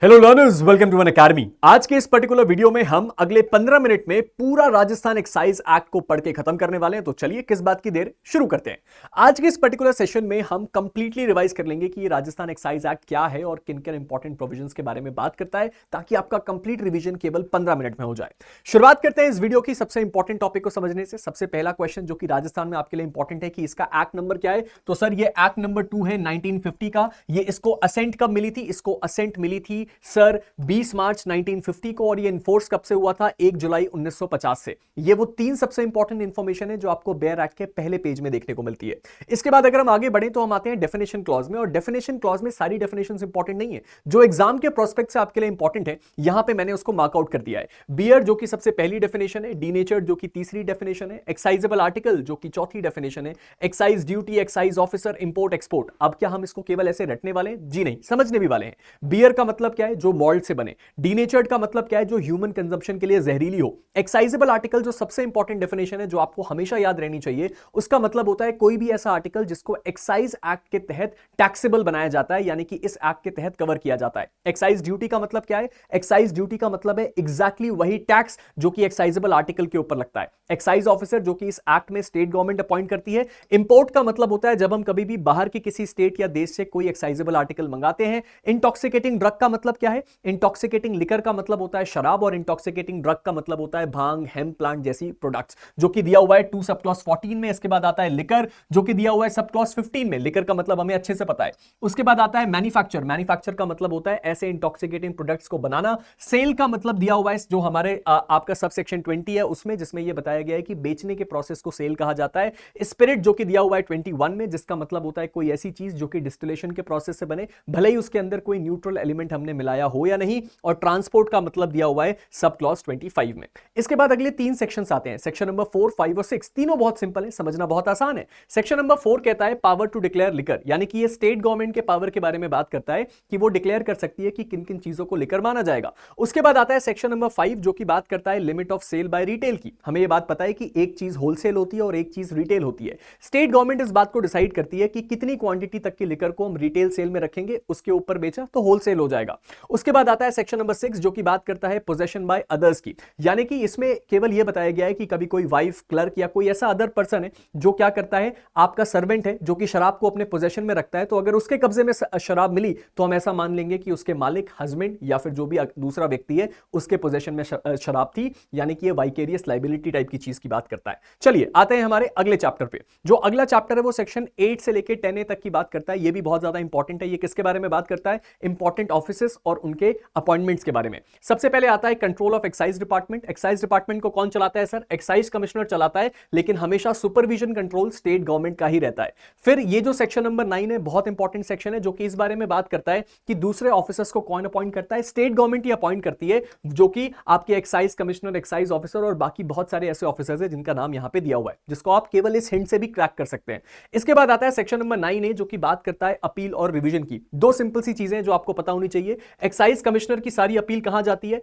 Hello learners, welcome to an academy. आज के इस पर्टिकुलर वीडियो में हम अगले 15 मिनट में पूरा राजस्थान एक्साइज एक्ट को पढ़ के खत्म करने वाले हैं। तो चलिए किस बात की देर, शुरू करते हैं। आज के इस पर्टिकुलर सेशन में हम कंप्लीटली रिवाइज कर लेंगे कि राजस्थान एक्साइज एक्ट क्या है और किन किन इंपॉर्टेंट प्रोविजंस के बारे में बात करता है, ताकि आपका कंप्लीट रिवीजन केवल 15 मिनट में हो जाए। शुरुआत करते हैं इस वीडियो की सबसे इंपॉर्टेंट टॉपिक को समझने से। सबसे पहला क्वेश्चन जो कि राजस्थान में आपके लिए इंपॉर्टेंट है कि इसका एक्ट नंबर क्या है। तो सर ये एक्ट नंबर 2 है 1950 का। ये इसको असेंट कब मिली थी? इसको असेंट मिली थी सर 20 मार्च 1950 को, और ये इन्फोर्स कब से हुआ था? 1 जुलाई 1950 से। ये वो तीन सबसे इंपॉर्टेंट इंफॉर्मेशन है जो आपको बेयर एक्ट के पहले पेज में देखने को मिलती है। इसके बाद अगर हम आगे बढ़े तो हम आते हैं डेफिनेशन क्लॉज में, और डेफिनेशन क्लॉज में सारी डेफिनेशंस इंपॉर्टेंट नहीं है, जो एग्जाम के प्रोस्पेक्ट से आपके लिए इंपॉर्टेंट है यहां पे मैंने उसको मार्कआउट कर दिया है। बियर जो कि सबसे पहली डेफिनेशन है, डीनेचर्ड जो कि तीसरी डेफिनेशन है, एक्साइजेबल आर्टिकल जो कि चौथी डेफिनेशन है, excise duty, excise officer, import export. अब क्या हम इसको केवल ऐसे रटने वाले हैं? जी नहीं, समझने भी वाले हैं। बियर का मतलब क्या है? जो मॉल्ट से बने। डीनेचर्ड का मतलब क्या है? जो ह्यूमन कंजम्पशन के लिए जहरीली हो। एक्साइजेबल आर्टिकल जो सबसे इंपॉर्टेंट डेफिनेशन है, जो आपको हमेशा याद रहनी चाहिए, उसका मतलब होता है कोई भी ऐसा आर्टिकल जिसको एक्साइज एक्ट के तहत टैक्सेबल बनाया जाता है, यानी कि इस एक्ट के तहत कवर किया जाता है। एक्साइज ड्यूटी का मतलब क्या है? एक्साइज ड्यूटी का मतलब है एग्जैक्टली वही टैक्स जो कि एक्साइजेबल आर्टिकल के ऊपर लगता है। एक्साइज ऑफिसर जो कि इस एक्ट में स्टेट गवर्नमेंट अपॉइंट करती है। इंपोर्ट का मतलब होता है जब हम कभी भी बाहर के किसी स्टेट या देश से कोई एक्साइजेबल आर्टिकल मंगाते हैं। इंटॉक्सिकेटिंग ड्रग का मतलब क्या है? इंटॉक्सिकेटिंग लिकर का मतलब होता है शराब, और इंटॉक्सिकेटिंग ड्रग का मतलब होता है भांग, हेम्प प्लांट जैसी प्रोडक्ट्स, जो कि दिया हुआ है 2 सब क्लॉज 14 में। इसके बाद आता है लिकर जो कि दिया हुआ है सब क्लॉज 15 में। लिकर का मतलब हमें अच्छे से पता है। उसके बाद आता है मैन्युफैक्चर। मैन्युफैक्चर का मतलब होता है ऐसे इंटॉक्सिकेटिंग प्रोडक्ट्स को बनाना। सेल का मतलब दिया हुआ है जो हमारे आपका सब सेक्शन 20 है उसमें, जिसमें यह बताया गया है कि बेचने के प्रोसेस को सेल कहा जाता है। स्पिरिट जो कि दिया हुआ है 21 में, जिसका मतलब होता है कोई ऐसी चीज जो कि डिस्टिलेशन के प्रोसेस से बने, भले ही उसके अंदर कोई न्यूट्रल एलिमेंट हमने मिलाया हो या नहीं। और ट्रांसपोर्ट का मतलब दिया हुआ है सब क्लॉज 25 में। इसके बाद अगले 3 सेक्शंस आते हैं, सेक्शन नंबर 4, 5 और 6। तीनों बहुत सिंपल है, समझना बहुत आसान है। सेक्शन नंबर 4 कहता है पावर टू डिक्लेयर लिकर, यानी कि ये स्टेट गवर्नमेंट के पावर के बारे में बात करता है कि वो डिक्लेयर कर सकती है कि किन किन चीजों को लिकर माना जाएगा। उसके बाद आता है सेक्शन नंबर 5 जो कि बात करता है limit of sale by retail की। हमें यह बात पता है कि एक चीज होलसेल होती है और एक चीज रिटेल होती है। स्टेट गवर्नमेंट इस बात को डिसाइड करती है कि कितनी क्वांटिटी तक की लिकर को हम रिटेल सेल में रखेंगे, उसके ऊपर बेचा तो होलसेल हो जाएगा। उसके बाद आता है सेक्शन नंबर 6 जो कि बात करता है पोजेशन बाय अदर्स की, यानी कि इसमें केवल यह बताया गया है कि कभी कोई वाइफ, क्लर्क या कोई ऐसा अदर पर्सन है जो क्या करता है, आपका सर्वेंट है जो कि शराब को अपने पोजेशन में रखता है, तो अगर उसके कब्जे में शराब मिली तो हम ऐसा मान लेंगे कि उसके मालिक, हस्बैंड या फिर जो भी दूसरा व्यक्ति है उसके पोजेशन में शराब थी, यानी कि ये वाइकेरियस लाइबिलिटी टाइप की चीज की बात करता है। चलिए आते हैं हमारे अगले चैप्टर पे। जो अगला चैप्टर है वो सेक्शन 8 से लेकर 10A तक की बात करता है। ये भी बहुत ज्यादा इंपॉर्टेंट है। ये किसके बारे में बात करता है? इंपॉर्टेंट ऑफिसेस और उनके अपॉइंटमेंट्स के बारे में। सबसे पहले आता है control of excise department. Excise department को कौन चलाता है सर? एक्साइज कमिश्नर चलाता है, लेकिन हमेशा सुपरविजन कंट्रोल स्टेट गवर्नमेंट का ही रहता है। फिर ये जो सेक्शन नंबर 9 है, बहुत इंपॉर्टेंट सेक्शन है, जो कि इस बारे में बात करता है कि दूसरे ऑफिसर्स को कौन अपॉइंट करता है? स्टेट गवर्नमेंट ही अपॉइंट करती है, जो कि आपके एक्साइज कमिश्नर, एक्साइज ऑफिसर और बाकी बहुत सारे ऐसे ऑफिसर्स हैं जिनका नाम यहां पे दिया हुआ है, जिसको आप केवल इस हिंट से भी क्रैक कर सकते हैं। इसके बाद आता है सेक्शन नंबर 9A जो कि बात करता है अपील और रिवीजन की। दो सिंपल सी चीजें जो आपको पता होनी चाहिए। एक्साइज कमिश्नर की सारी अपील कहां जाती है?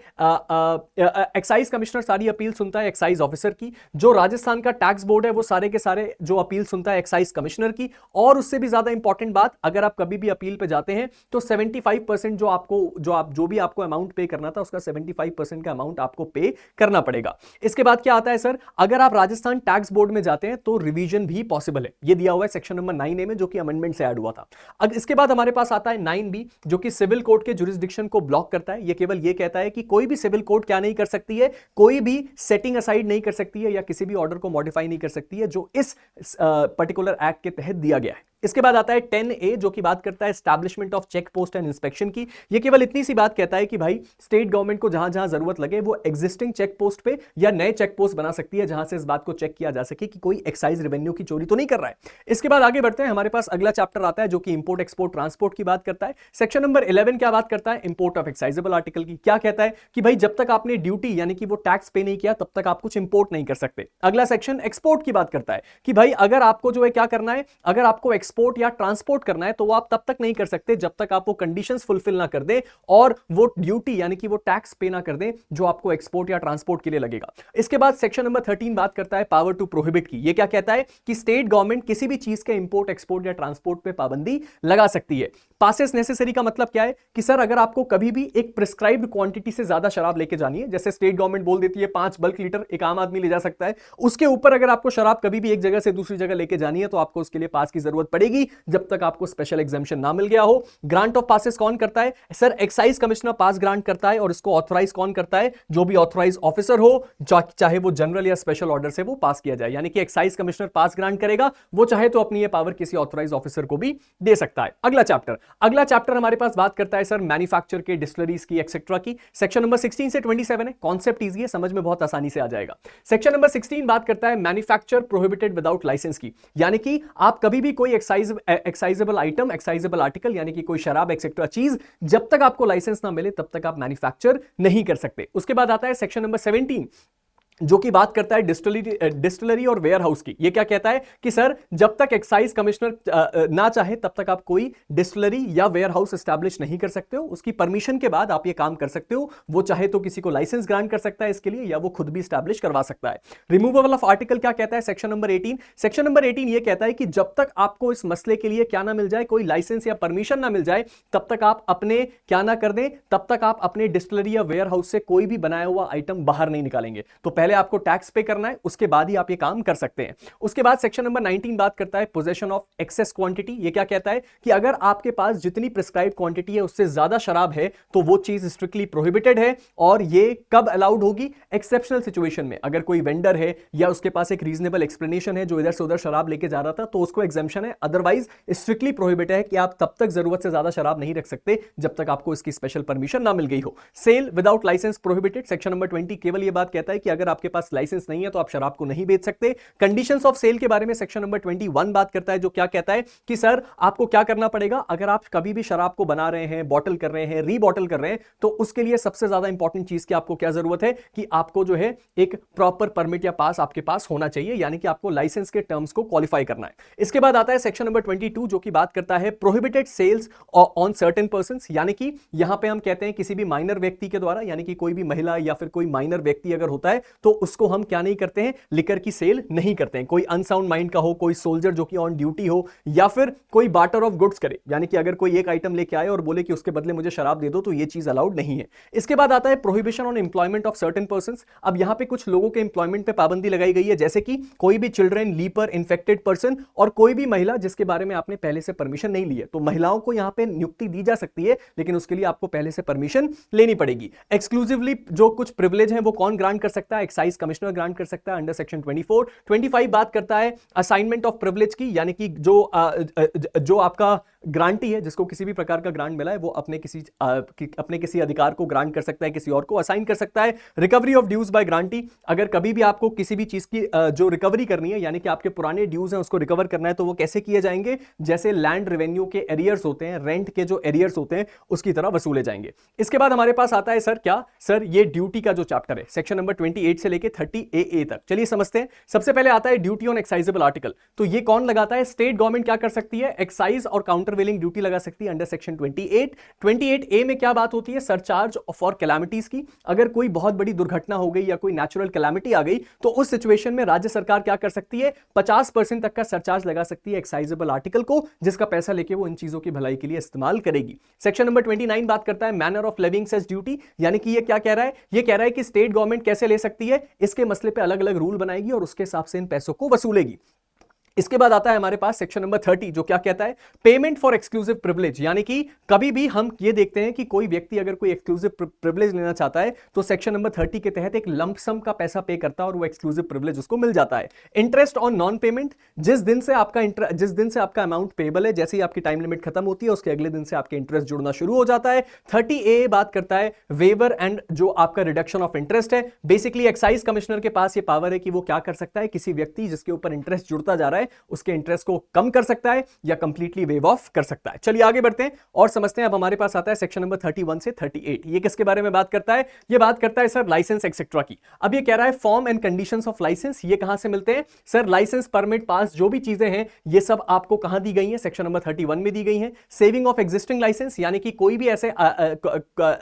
एक्साइज कमिश्नर सारी अपील सुनता है एक्साइज ऑफिसर की। जो राजस्थान का टैक्स बोर्ड है वो सारे के सारे जो अपील सुनता है एक्साइज कमिश्नर की। और उससे भी ज्यादा इंपॉर्टेंट बात, अगर आप कभी भी अपील पे जाते हैं तो 75% जो भी आपको अमाउंट पे करना था उसका 75% का अमाउंट आपको पे करना पड़ेगा। इसके बाद क्या आता है सर? अगर आप राजस्थान टैक्स बोर्ड में जाते हैं तो रिवीजन भी पॉसिबल है। ये दिया हुआ है सेक्शन नंबर 9A में, जो कि अमेंडमेंट से ऐड हुआ था। अब इसके बाद हमारे पास आता है 9B जो कि सिविल कोर्ट के जुरिस्डिक्शन को ब्लॉक करता है। ये केवल ये कहता है कि कोई भी सिविल कोर्ट क्या नहीं कर सकती है, कोई भी सेटिंग असाइड नहीं कर सकती है या किसी भी ऑर्डर को मॉडिफाई नहीं कर सकती है जो इस पर्टिकुलर एक्ट के तहत दिया गया है। इसके बाद आता है 10A जो कि बात करता है establishment of check post and inspection की। ये केवल इतनी सी बात कहता है कि भाई स्टेट गवर्नमेंट को जहां जहां जरूरत लगे वो एग्जिस्टिंग चेक पोस्ट पे या नए चेक पोस्ट बना सकती है, जहां से इस बात को चेक किया जा सके कि कोई एक्साइज रेवेन्यू की चोरी तो नहीं कर रहा है। इसके बाद आगे बढ़ते हैं, हमारे पास अगला चैप्टर आता है जो कि इंपोर्ट, एक्सपोर्ट, ट्रांसपोर्ट की बात करता है। सेक्शन नंबर 11 क्या बात करता है? इंपोर्ट ऑफ एक्साइजेबल आर्टिकल की। क्या कहता है कि भाई जब तक आपने ड्यूटी यानी कि वो टैक्स पे नहीं किया तब तक आप कुछ इंपोर्ट नहीं कर सकते। अगला सेक्शन एक्सपोर्ट की बात करता है कि भाई अगर आपको जो है क्या करना है, अगर आपको एक्सपोर्ट या ट्रांसपोर्ट करना है तो वो आप तब तक नहीं कर सकते जब तक आप वो कंडीशंस फुलफिल ना कर दें और वो ड्यूटी यानी कि वो टैक्स पे ना कर दें जो आपको एक्सपोर्ट या ट्रांसपोर्ट के लिए लगेगा। इसके बाद सेक्शन नंबर 13 बात करता है पावर टू प्रोहिबिट की। ये क्या कहता है कि स्टेट गवर्नमेंट किसी भी चीज के इंपोर्ट एक्सपोर्ट या ट्रांसपोर्ट पे पाबंदी लगा सकती है। पासेस नेसेसरी का मतलब क्या है कि सर अगर आपको कभी भी एक प्रिस्क्राइब्ड क्वांटिटी से ज्यादा शराब लेके जानी है, जैसे स्टेट गवर्नमेंट बोल देती है 5 बल्क लीटर एक आम आदमी ले जा सकता है, उसके ऊपर अगर आपको शराब कभी भी एक जगह से दूसरी जगह लेके जानी है तो आपको उसके लिए पास की जरूरत पड़ेगी जब तक आपको स्पेशल एग्जाम्पशन ना मिल गया हो। ग्रांट ऑफ पासेस कौन करता है सर? एक्साइज कमिश्नर पास ग्रांट करता है और इसको ऑथराइज कौन करता है? जो भी ऑथराइज ऑफिसर हो, चाहे वो जनरल या स्पेशल ऑर्डर से वो पास किया जाए, यानी कि एक्साइज कमिश्नर पास ग्रांट करेगा, वो चाहे तो अपनी ये पावर किसी ऑथराइज ऑफिसर को भी दे सकता है। अगला चैप्टर हमारे पास बात करता है सर मैन्युफैक्चर के, डिस्टिलरीज की, एक्सेट्रा की। सेक्शन नंबर 16 से 27 है, कॉन्सेप्ट इजी है, समझ में बहुत आसानी से आ जाएगा। सेक्शन नंबर 16 बात करता है मैन्युफैक्चर प्रोहिबिटेड विदाउट लाइसेंस की, यानी कि आप कभी भी कोई एक्साइजेबल आइटम, एक्साइजेबल आर्टिकल यानी कि कोई शराब एक्सेट्रा चीज जब तक आपको लाइसेंस ना मिले तब तक आप मैन्युफैक्चर नहीं कर सकते। उसके बाद आता है सेक्शन नंबर 17 जो कि बात करता है डिस्टिलरी और वेयर हाउस की। ये क्या कहता है कि सर जब तक एक्साइज कमिश्नर ना चाहे तब तक आप कोई डिस्टिलरी या वेयर हाउस एस्टैब्लिश नहीं कर सकते हो, उसकी परमिशन के बाद आप ये काम कर सकते हो। वो चाहे तो किसी को लाइसेंस ग्रांट कर सकता है इसके लिए या वो खुद भी एस्टैब्लिश करवा सकता है। रिमूवल ऑफ आर्टिकल क्या कहता है सेक्शन नंबर 18? सेक्शन नंबर 18 ये कहता है कि जब तक आपको इस मसले के लिए क्या ना मिल जाए, कोई लाइसेंस या परमिशन ना मिल जाए, तब तक आप अपने क्या ना कर दें, तब तक आप अपने डिस्टिलरी या वेयर हाउस से कोई भी बनाया हुआ आइटम बाहर नहीं निकालेंगे। तो पहले आपको टैक्स पे करना है, उसके बाद ही आप ये काम कर सकते हैं। उसके बाद सेक्शन नंबर 19 बात करता है पोजेशन ऑफ एक्सेस क्वांटिटी। ये क्या कहता है कि अगर आपके पास जितनी प्रिस्क्राइब क्वांटिटी है उससे ज्यादा शराब है तो वो चीज स्ट्रिक्टली प्रोहिबिटेड है। और ये कब अलाउड होगी? एक्सेप्शनल सिचुएशन में, अगर कोई वेंडर है या उसके पास एक रीजनेबल एक्सप्लेनेशन है जो इधर से उधर शराब लेके जा रहा था तो उसको एग्जेम्पशन है, अदरवाइज स्ट्रिक्टली प्रोहिबिटेड है कि आप तब तक जरूरत से ज्यादा शराब नहीं रख सकते जब तक आपको इसकी स्पेशल परमिशन ना मिल गई हो। Sale without licence prohibited. Section number 20 केवल ये बात कहता है कि अगर आपके पास लाइसेंस नहीं है तो आप शराब को नहीं बेच सकते। कंडीशंस ऑफ सेल के बारे में सेक्शन नंबर 21 बात करता है जो क्या कहता है कि सर आपको क्या करना पड़ेगा अगर आप कभी भी शराब को बना रहे हैं, बॉटल कर रहे हैं, रीबॉटल कर रहे हैं, तो उसके लिए सबसे ज्यादा इंपॉर्टेंट चीज की आपको क्या जरूरत है कि आपको जो है एक प्रॉपर परमिट या पास आपके पास होना चाहिए, यानी कि आपको लाइसेंस के टर्म्स को क्वालिफाई करना है। इसके बाद आता है सेक्शन नंबर 22 जो कि बात करता है prohibited sales on certain persons, यानी कि यहां पे हम कहते हैं किसी भी माइनर व्यक्ति के द्वारा, यानी कि कोई भी महिला या फिर कोई माइनर व्यक्ति अगर होता है तो उसको हम क्या नहीं करते हैं, लिकर की सेल नहीं करते हैं। कोई अनसाउंड माइंड का हो, कोई सोल्जर जो कि ऑन ड्यूटी हो, या फिर कोई बार्टर ऑफ गुड्स करे, यानी कि अगर कोई एक आइटम लेके आए और बोले कि उसके बदले मुझे शराब दे दो, तो ये चीज अलाउड नहीं है। इसके बाद आता है prohibition on employment of certain persons. अब यहां पे कुछ लोगों के एम्प्लॉयमेंट पे पाबंदी लगाई गई है, जैसे कि कोई भी चिल्ड्रन, लीपर, इन्फेक्टेड पर्सन और कोई भी महिला जिसके बारे में आपने पहले से परमिशन नहीं ली है। तो महिलाओं को यहां पे नियुक्ति दी जा सकती है, लेकिन उसके लिए आपको पहले से परमिशन लेनी पड़ेगी। एक्सक्लूसिवली जो कुछ प्रिविलेज है वो कौन ग्रांट कर सकता है? एक्साइज कमिश्नर ग्रांट कर सकता है अंडर सेक्शन 24। 25 बात करता है असाइनमेंट ऑफ प्रिविलेज की, यानी कि जो आपका ग्रांटी है, जिसको किसी भी प्रकार का ग्रांट मिला है, वो अपने किसी अधिकार को ग्रांट कर सकता है, किसी और को असाइन कर सकता है। रिकवरी ऑफ ड्यूज बाय ग्रांटी, अगर कभी भी आपको किसी भी चीज की जो रिकवरी करनी है, यानी कि आपके पुराने ड्यूज हैं उसको रिकवर करना है, तो वो कैसे किए जाएंगे? जैसे लैंड रेवेन्यू के एरियर्स होते हैं, रेंट के जो एरियर्स होते हैं उसकी तरह वसूले जाएंगे। इसके बाद हमारे पास आता है सर क्या? सर ये ड्यूटी का जो चैप्टर है सेक्शन नंबर 28 से लेके 30AA तक। चलिए समझते हैं। सबसे पहले आता है ड्यूटी ऑन एक्साइजेबल आर्टिकल। तो ये कौन लगाता है? स्टेट गवर्नमेंट क्या कर सकती है? एक्साइज और काउंटरवेलिंग ड्यूटी लगा सकती है अंडर सेक्शन 28। 28A में क्या बात होती है? सरचार्ज फॉर कैलामिटीज की। अगर कोई बहुत बड़ी दुर्घटना हो गई या कोई नेचुरल कैलामिटी आ गई तो उस सिचुएशन में राज्य सरकार क्या कर सकती है? 50% तक का सरचार्ज लगा सकती है एक्साइजेबल आर्टिकल को, जिसका पैसा लेके वो इन चीजों की भलाई के लिए इस्तेमाल करेगी। सेक्शन नंबर 29 बात करता है manner of levying cess duty, यानी कि ये क्या कह रहा है? ये कह रहा है कि स्टेट गवर्नमेंट कैसे ले सकती है, इसके मसले पे अलग अलग रूल बनाएगी और उसके हिसाब से इन पैसों को वसूलेगी। इसके बाद आता है हमारे पास सेक्शन नंबर 30 जो क्या कहता है? पेमेंट फॉर एक्सक्लूसिव प्रिविलेज, यानी कि कभी भी हम ये देखते हैं कि कोई व्यक्ति अगर कोई एक्सक्लूसिव प्रिविलेज लेना चाहता है तो सेक्शन नंबर 30 के तहत एक लंप सम का पैसा पे करता है और वो एक्सक्लूसिव प्रिविलेज उसको मिल जाता है। इंटरेस्ट ऑन नॉन पेमेंट, जिस दिन से आपका अमाउंट पेबल है, जैसे ही आपकी टाइम लिमिट खत्म होती है उसके अगले दिन से आपके इंटरेस्ट जुड़ना शुरू हो जाता है। 30A बात करता है वेवर एंड जो आपका रिडक्शन ऑफ इंटरेस्ट है। बेसिकली एक्साइज कमिश्नर के पास ये पावर है कि वो क्या कर सकता है? किसी व्यक्ति जिसके ऊपर इंटरेस्ट जुड़ता जा रहा है है उसके इंटरेस्ट को कम कर सकता है या कंप्लीटली वेव ऑफ कर सकता है। चलिए आगे बढ़ते हैं और समझते हैं। अब हमारे पास आता है सेक्शन नंबर 31 से 38। ये किसके बारे में बात करता है? ये बात करता है सर लाइसेंस एक्सेट्रा की। अब ये कह रहा है form and conditions of licence, ये कहां से मिलते हैं सर? लाइसेंस, परमिट, पास, जो भी चीजें हैं ये सब आपको कहां दी गई हैं? सेक्शन नंबर 31 में दी गई हैं। सेविंग ऑफ एग्जिस्टिंग लाइसेंस, यानी कि कोई भी ऐसे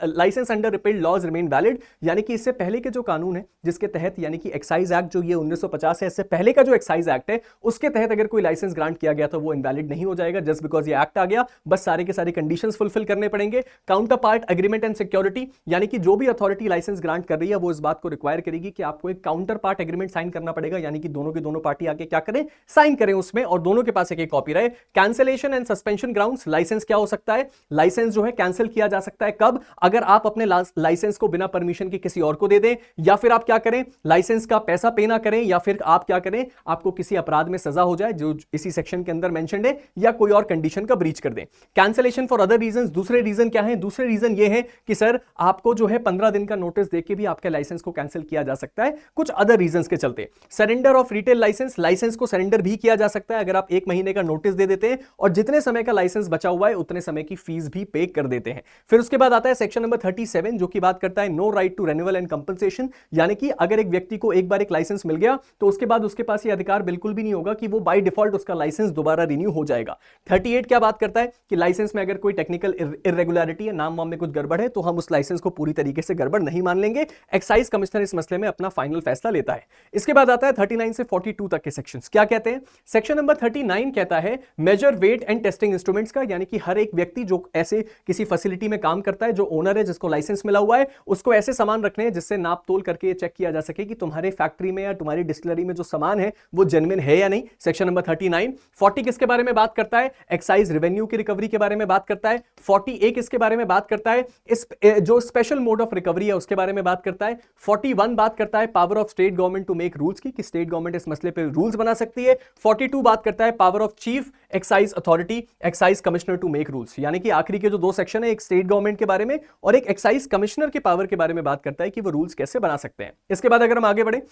licence under repealed laws remain valid, यानी कि इससे पहले के जो कानून है जिसके तहत, यानी कि एक्साइज एक्ट जो ये 1950 है, इससे पहले का जो एक्साइज एक्ट है उसके तहत अगर कोई लाइसेंस ग्रांट किया गया तो वो इनवैलिड नहीं हो जाएगा जस्ट बिकॉज ये एक्ट आ गया। बस सारे के सारे कंडीशंस फुलफिल करने पड़ेंगे। Counter part agreement and security, यानी कि जो भी अथॉरिटी लाइसेंस ग्रांट कर रही है वो इस बात को रिक्वायर करेगी कि आपको एक काउंटर पार्ट एग्रीमेंट साइन करना पड़ेगा, यानी कि दोनों की दोनों पार्टी आके क्या करें, साइन करें उसमें, और दोनों के पास एक कॉपी रहे। Cancellation and suspension grounds, licence क्या हो सकता है? लाइसेंस जो है कैंसिल किया जा सकता है कब? अगर आप अपने लाइसेंस को बिना परमिशन के किसी और को दे दें, या फिर आप क्या करें, लाइसेंस का पैसा पे ना करें, या फिर आप क्या करें, आपको किसी अपराध में सजा हो जाए जो इसी सेक्शन के अंदर मेंशन्ड है, या कोई और कंडीशन का ब्रीच कर दें। कैंसिलेशन फॉर अदर रीजंस, दूसरे रीजन क्या है? दूसरे रीजन ये है कि सर आपको जो है 15 दिन का नोटिस देके भी आपके लाइसेंस को कैंसिल किया जा सकता है कुछ अदर रीजंस के चलते। Surrender of retail licence, licence को सरेंडर भी किया जा सकता है अगर आप 1 महीने का नोटिस दे देते हैं और जितने समय का लाइसेंस बचा हुआ है उतने समय की फीस भी पे कर देते हैं। फिर उसके बाद आता है सेक्शन नंबर 37 जो कि बात करता है no right to renewal and compensation, यानी कि अगर एक व्यक्ति को एक बार एक लाइसेंस मिल गया तो उसके बाद उसके पास ये अधिकार बिल्कुल भी नहीं होगा कि वो बाय डिफॉल्ट उसका लाइसेंस दोबारा रिन्यू हो जाएगा। 38 क्या बात करता है कि लाइसेंस में अगर कोई टेक्निकल इरेगुलरिटी है, नाम वाम में कुछ गड़बड़ है, तो हम उस लाइसेंस को पूरी तरीके से गड़बड़ नहीं मान लेंगे। एक्साइज कमिश्नर इस मसले में अपना फाइनल फैसला लेता है। इसके बाद आता है 39 से 42 तक के सेक्शंस। क्या कहते हैं? सेक्शन नंबर 39 कहता है measure weight and testing instruments का, यानी कि हर एक व्यक्ति जो ऐसे किसी फैसिलिटी में काम करता है, जो ओनर है जिसको लाइसेंस मिला हुआ है, उसको ऐसे सामान रखने हैं जिससे नाप तोल करके चेक किया जा सके कि तुम्हारे फैक्ट्री में या तुम्हारी डिस्टिलरी में जो सामान है वो जेन्युइन है या नहीं। Section number 39। 40 किसके बारे में बात करता है? एक्साइज रेवेन्यू की रिकवरी के बारे में बात करता है। 41 इसके बारे में बात करता है इस जो स्पेशल मोड ऑफ रिकवरी है उसके बारे में बात करता है। 41 बात करता है power of state government to make rules की, कि स्टेट गवर्नमेंट इस मसले पे रूल्स बना सकती है। 42 बात करता है power of chief excise authority excise commissioner to make rules, यानी कि आखिरी के जो दो सेक्शन है, एक स्टेट गवर्नमेंट के बारे में और एक एक्साइज कमिश्नर के पावर के बारे में बात करता है कि वो रूल्स कैसे बना सकते हैं। इसके बाद अगर हम आगे बढ़े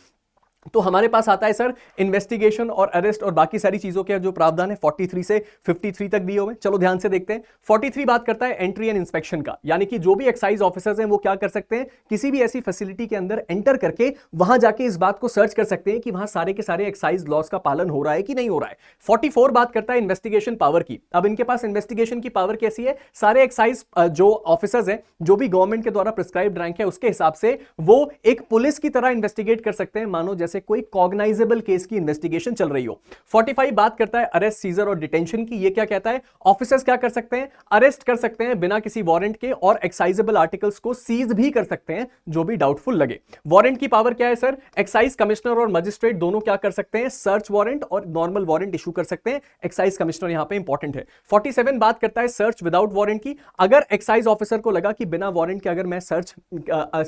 तो हमारे पास आता है सर इन्वेस्टिगेशन और अरेस्ट और बाकी सारी चीजों के जो प्रावधान है 43 से 53 तक दिए हुए। चलो ध्यान से देखते हैं। 43 बात करता है एंट्री एंड इंस्पेक्शन का, यानी कि जो भी एक्साइज ऑफिसर्स हैं वो क्या कर सकते हैं, किसी भी ऐसी फैसिलिटी के अंदर एंटर करके वहां जाके इस बात को सर्च कर सकते हैं कि वहां सारे के सारे एक्साइज लॉस का पालन हो रहा है कि नहीं हो रहा है। 44 बात करता है इन्वेस्टिगेशन पावर की। अब इनके पास इन्वेस्टिगेशन की पावर कैसी है? सारे एक्साइज जो ऑफिसर्स हैं, जो भी गवर्नमेंट के द्वारा प्रिस्क्राइब्ड रैंक है उसके हिसाब से वो एक पुलिस की तरह इन्वेस्टिगेट कर सकते हैं, मानो जैसे कोई कॉग्नाइज केस की इन्वेस्टिगेशन चल रही हो। 45 बात करता है अरेस्ट, सीजर और डिटेंशन की। ये क्या कहता है? ऑफिसर्स क्या कर सकते हैं? अरेस्ट कर सकते हैं बिना किसी वारंट के और एक्साइजेबल आर्टिकल्स को सीज भी कर सकते हैं जो भी डाउटफुल लगे। वारंट की पावर क्या है सर? एक्साइज कमिश्नर और मजिस्ट्रेट दोनों क्या कर सकते हैं? सर्च वारंट और नॉर्मल वारंट इशू कर सकते हैं। एक्साइज कमिश्नर यहां पे इंपॉर्टेंट है। 47 बात करता है सर्च विदाउट वारंट की। अगर एक्साइज ऑफिसर को लगा कि बिना वारंट के अगर मैं सर्च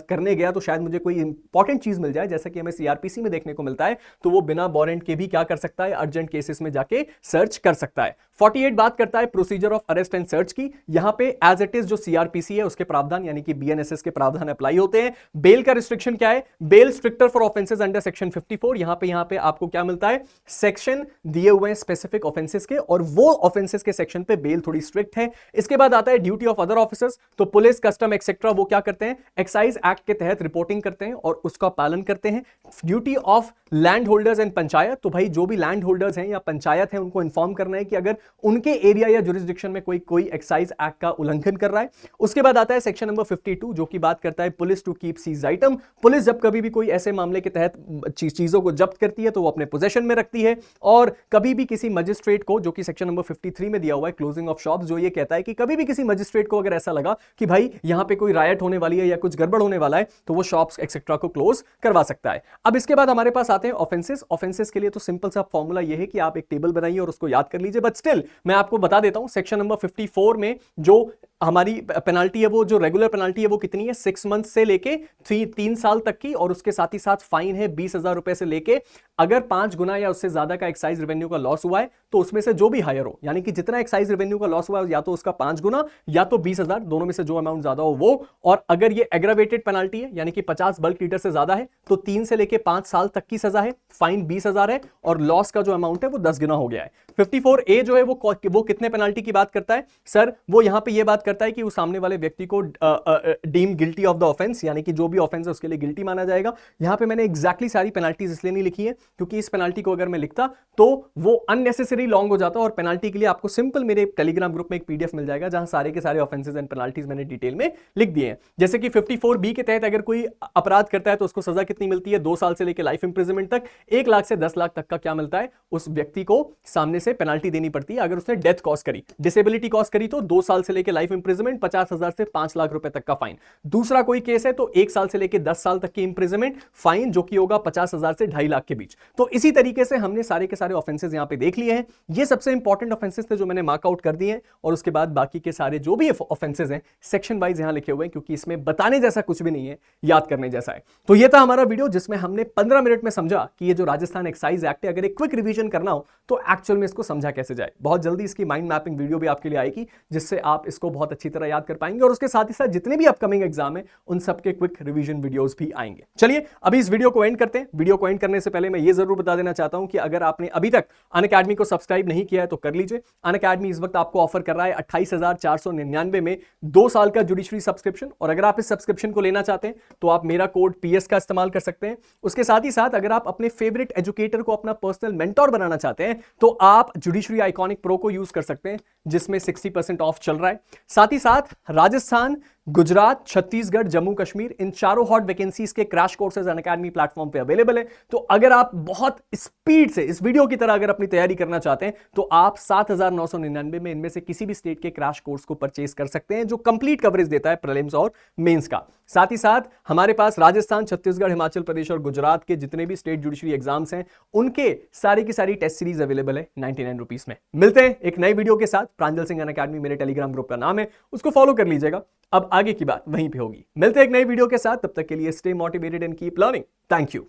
करने गया तो शायद मुझे कोई इंपॉर्टेंट चीज मिल जाए, जैसा कि हमें सीआरपीसी में देखने को मिलता है, तो वो बिना वारंट के भी क्या कर सकता है? अर्जेंट केसेस में जाके सर्च कर सकता है। 48 बात करता है procedure of arrest and search की। यहां पे एज इट इज जो सीआरपीसी है उसके प्रावधान यानी कि बीएनएसएस के प्रावधान अप्लाई होते हैं। बेल का रिस्ट्रिक्शन क्या है? Bail stricter for offences under section 54। यहां पे आपको क्या मिलता है? सेक्शन दिए हुए हैं स्पेसिफिक ऑफेंसेस के, और वो ऑफेंसेस के सेक्शन पे बेल थोड़ी स्ट्रिक्ट है। इसके बाद आता है ड्यूटी ऑफ अदर ऑफिसर्स। तो पुलिस, कस्टम एक्सेट्रा वो क्या करते हैं? एक्साइज एक्ट के तहत रिपोर्टिंग करते हैं और उसका पालन करते हैं। Duty of land holders and panchayat, तो भाई जो भी लैंड होल्डर्स हैं या पंचायत है उनको इन्फॉर्म करना है कि अगर उनके एरिया या जुरिस्डिक्शन में कोई एक्साइज एक्ट का उल्लंघन कर रहा है। उसके बाद आता है सेक्शन नंबर 52 जो कि बात करता है police to keep seize item. Police जब कभी भी कोई ऐसे मामले के तहत चीजों को जब्त करती है तो वो अपने पोजेशन में रखती है, और कभी भी किसी मजिस्ट्रेट को, जो कि सेक्शन नंबर 53 में दिया हुआ है क्लोजिंग ऑफ शॉप्स, जो ये कहता है कि कभी भी किसी मजिस्ट्रेट को अगर ऐसा लगा कि भाई यहां पे कोई रायट होने वाली है या कुछ गड़बड़ होने वाला है तो वो शॉप्स एक्सेट्रा को क्लोज करवा सकता है। अब इसके बाद हमारे पास आते हैं ऑफेंसेस। ऑफेंसेस के लिए तो सिंपल सा फॉर्मूला ये है कि आप एक टेबल बनाइए और उसको याद कर लीजिए, बट स्टिल मैं आपको बता देता हूं सेक्शन नंबर 54 में जो हमारी पेनाल्टी है वो जो रेगुलर पेनाल्टी है वो कितनी है 6 मंथ से लेके 3 साल तक की, और उसके साथ ही साथ फाइन है 20,000 रुपए से लेके, अगर 5 गुना या उससे ज्यादा का एक्साइज रेवेन्यू का लॉस हुआ है तो उसमें से जो भी हायर हो, यानी कि जितना एक्साइज रेवेन्यू का लॉस हुआ है या तो उसका 5 गुना या तो 20,000, दोनों में से जो अमाउंट ज्यादा हो वो। और अगर ये एग्रावेटेड पेनाल्टी है यानी कि 50 बल्क लीटर से ज्यादा है तो 3 से लेके 5 साल तक की सजा है, फाइन 20,000 है और लॉस का जो अमाउंट है वो 10 गुना हो गया है। 54A जो है वो कितने पेनाल्टी की बात करता है सर? वो यहां पे ये बात करता है कि उस सामने वाले व्यक्ति को deem guilty of the offence, यानी कि जो भी ऑफेंस है उसके लिए गिल्टी माना जाएगा। यहां पे मैंने एग्जैक्टली सारी पेनाल्टीज इसलिए नहीं लिखी है क्योंकि इस पेनाल्टी को अगर मैं लिखता तो वो अननेसेसरी लॉन्ग हो जाता, और पेनाल्टी के लिए आपको सिंपल मेरे टेलीग्राम ग्रुप में एक पीडीएफ मिल जाएगा जहां सारे के सारे ऑफेंसेस एंड पेनाल्टीज मैंने डिटेल में लिख दिए हैं। जैसे कि 54B के तहत अगर कोई अपराध करता है तो उसको सजा कितनी मिलती है? 2 साल से लेकर लाइफ इंप्रिजनमेंट तक। 1 लाख से 10 लाख तक का क्या मिलता है? उस व्यक्ति को सामने से पेनाल्टी देनी पड़ती है अगर उसने डेथ कॉज करी, डिसेबिलिटी कॉज करी तो 2 साल से लेकर लाइफ इंप्रिजनमेंट, 50,000 से 5 लाख रुपए तक का फाइन। दूसरा कोई केस है तो 1 साल से लेकर 10 साल तक की इंप्रिजनमेंट, फाइन जो कि होगा 50,000 से 2.5 लाख के बीच। तो इसी तरीके से हमने सारे के सारे ऑफेंसेस यहां पे देख लिए हैं। ये सबसे इंपॉर्टेंट ऑफेंसेस थे जो मैंने मार्क आउट कर दिए हैं, और उसके बाद बाकी के सारे जो भी ऑफेंसेस हैं सेक्शन वाइज यहां लिखे हुए हैं क्योंकि इसमें बताने जैसा कुछ भी नहीं है, याद करने जैसा है। तो ये था हमारा वीडियो जिसमें हमने 15 मिनट में समझा कि ये जो राजस्थान एक्साइज एक्ट है अगर एक क्विक रिवीजन करना हो तो एक्चुअल में इसको समझा कैसे जाए। बहुत जल्दी इसकी माइंड मैपिंग वीडियो भी आपके लिए आएगी जिससे आप इसको बहुत अच्छी तरह याद कर पाएंगे, और उसके साथ ही साथ जितने भी अपकमिंग एग्जाम है उन सबके क्विक रिवीजन वीडियोस भी आएंगे। चलिए अभी इस वीडियो को एंड करते हैं। वीडियो को एंड करने से पहले मैं ये जरूर बता देना चाहता हूं कि अगर आपने अभी तक अनअकैडमी को सब्सक्राइब नहीं किया है तो कर लीजिए। अनअकैडमी इस वक्त आपको ऑफर कर रहा है 28,499 में 2 साल का जुडिशरी सब्सक्रिप्शन, और अगर आप इस सब्सक्रिप्शन को लेना चाहते हैं तो आप मेरा कोड PS का इस्तेमाल कर सकते हैं। उसके साथ ही साथ अगर आप अपने फेवरेट एजुकेटर को अपना पर्सनल मेंटोर बनाना चाहते हैं तो आप जुडिशरी आइकॉनिक प्रो को यूज कर सकते हैं जिसमें 60% ऑफ चल रहा है। साथ ही साथ राजस्थान, गुजरात, छत्तीसगढ़, जम्मू कश्मीर, इन चारों हॉट वैकेंसीज के क्रैश कोर्सेज अनअकैडमी प्लेटफॉर्म पे अवेलेबल है। तो अगर आप बहुत स्पीड से इस वीडियो की तरह अगर अपनी तैयारी करना चाहते हैं तो आप 7,999 में इनमें से किसी भी स्टेट के क्रैश कोर्स को परचेज कर सकते हैं जो कंप्लीट कवरेज देता है प्रीलिम्स और मेंस का। साथ ही साथ हमारे पास राजस्थान, छत्तीसगढ़, हिमाचल प्रदेश और गुजरात के जितने भी स्टेट जुडिशरी एग्जाम्स हैं उनके सारी की सारी टेस्ट सीरीज अवेलेबल है 99 रुपीस में। मिलते हैं एक नई वीडियो के साथ। प्रांजल सिंह अनअकैडमी मेरे टेलीग्राम ग्रुप का नाम है, उसको फॉलो कर लीजिएगा। अब आगे की बात वहीं पे होगी। मिलते हैं एक नई वीडियो के साथ, तब तक के लिए stay motivated and keep learning. Thank you.